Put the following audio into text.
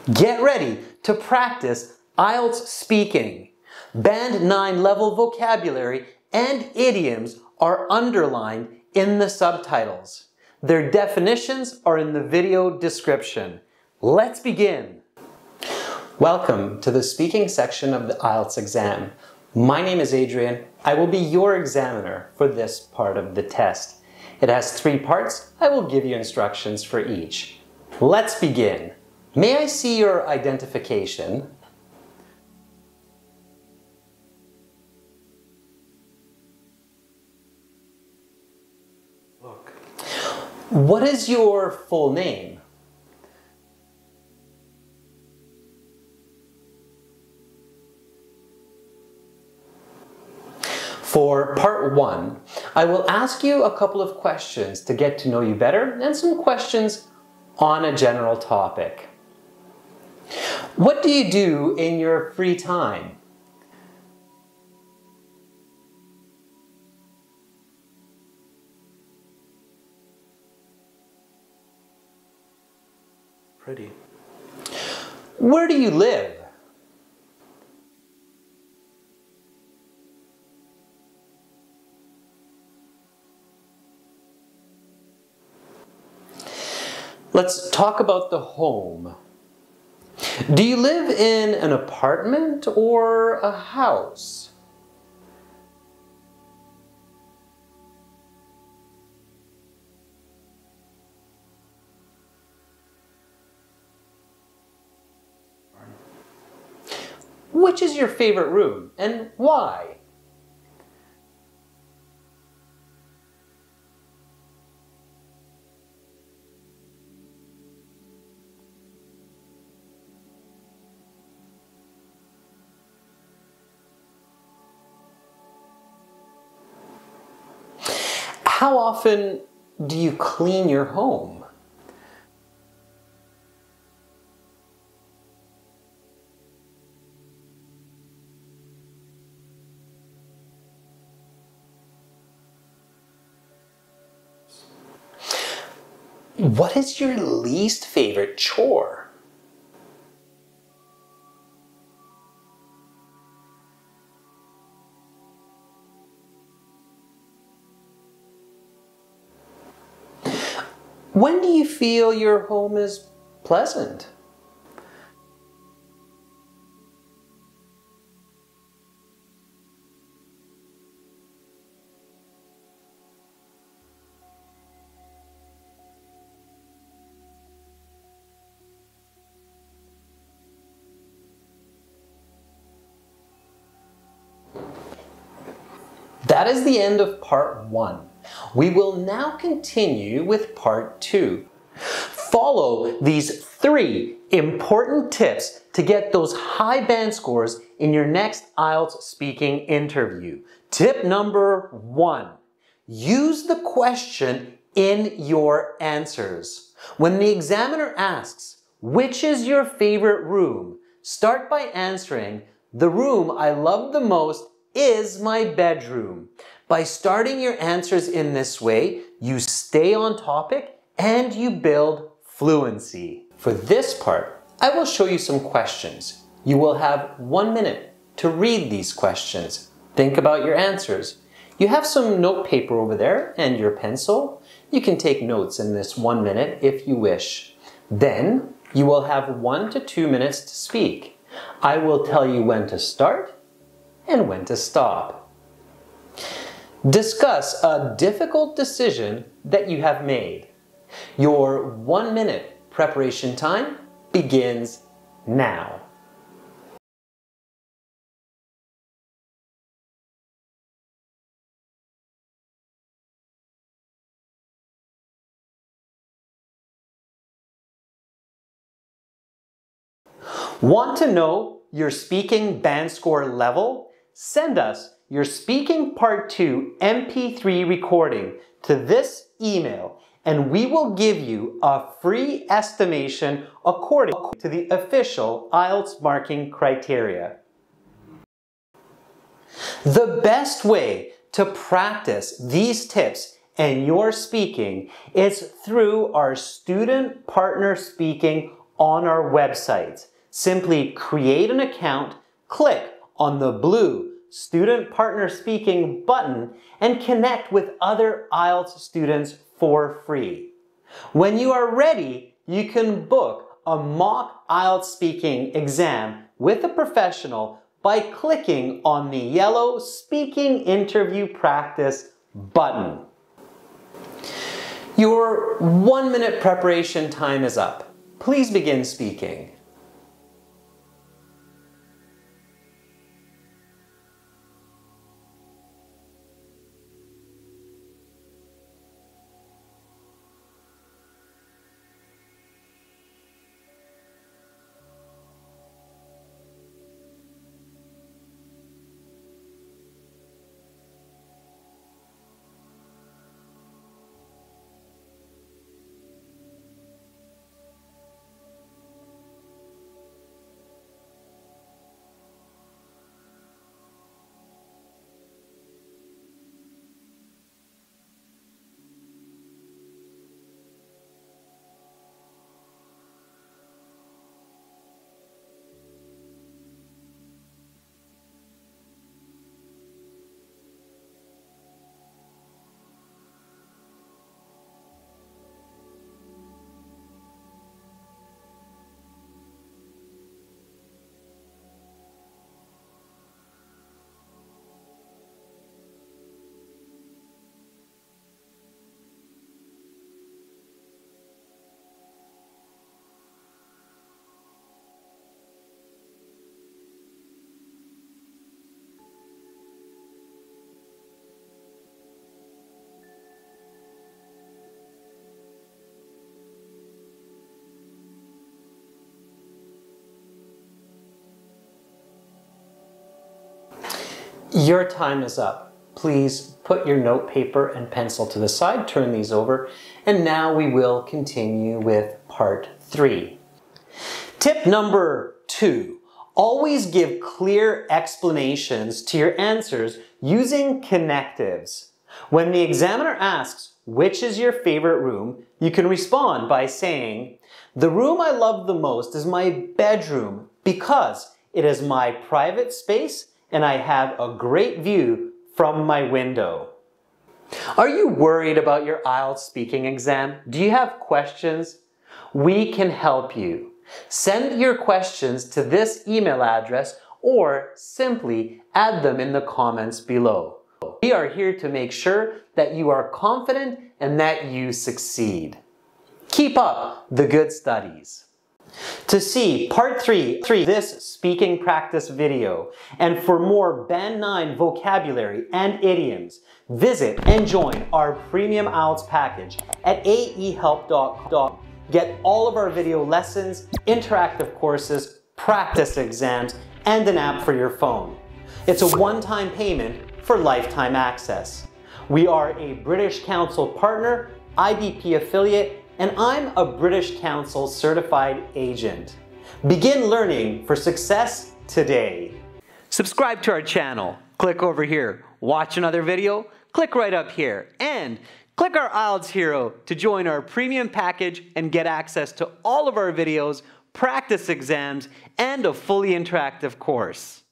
Get ready to practice IELTS speaking. Band 9 level vocabulary and idioms are underlined in the subtitles. Their definitions are in the video description. Let's begin. Welcome to the speaking section of the IELTS exam. My name is Adrian. I will be your examiner for this part of the test. It has 3 parts. I will give you instructions for each. Let's begin. May I see your identification? Look. What is your full name? For part 1, I will ask you a couple of questions to get to know you better and some questions on a general topic. What do you do in your free time? Pretty. Where do you live? Let's talk about the home. Do you live in an apartment or a house? Which is your favorite room and why? How often do you clean your home? What is your least favorite chore? When do you feel your home is pleasant? That is the end of part 1. We will now continue with part 2. Follow these 3 important tips to get those high band scores in your next IELTS speaking interview. Tip number 1, use the question in your answers. When the examiner asks, which is your favorite room? Start by answering, the room I love the most is my bedroom. By starting your answers in this way, you stay on topic and you build fluency. For this part, I will show you some questions. You will have 1 minute to read these questions. Think about your answers. You have some note paper over there and your pencil. You can take notes in this 1 minute if you wish. Then you will have 1 to 2 minutes to speak. I will tell you when to start and when to stop. Discuss a difficult decision that you have made. Your 1 minute preparation time begins now. Want to know your speaking band score level? Send us your Speaking Part 2 MP3 recording to this email and we will give you a free estimation according to the official IELTS marking criteria. The best way to practice these tips and your speaking is through our student partner speaking on our website. Simply create an account, click on the blue Student Partner Speaking button, and connect with other IELTS students for free. When you are ready, you can book a mock IELTS speaking exam with a professional by clicking on the yellow Speaking Interview Practice button. Your 1-minute preparation time is up. Please begin speaking. Your time is up. Please put your note paper and pencil to the side, turn these over, and now we will continue with part 3. Tip number 2. Always give clear explanations to your answers using connectives. When the examiner asks, which is your favorite room, you can respond by saying, the room I love the most is my bedroom because it is my private space and I have a great view from my window. Are you worried about your IELTS speaking exam? Do you have questions? We can help you. Send your questions to this email address or simply add them in the comments below. We are here to make sure that you are confident and that you succeed. Keep up the good studies. To see part 3 this speaking practice video and for more Band 9 vocabulary and idioms, visit and join our premium IELTS package at aehelp.com. Get all of our video lessons, interactive courses, practice exams, and an app for your phone. It's a one-time payment for lifetime access. We are a British Council partner, IBP affiliate, and I'm a British Council certified agent. Begin learning for success today. Subscribe to our channel. Click over here. Watch another video. Click right up here. And click our IELTS Hero to join our premium package and get access to all of our videos, practice exams, and a fully interactive course.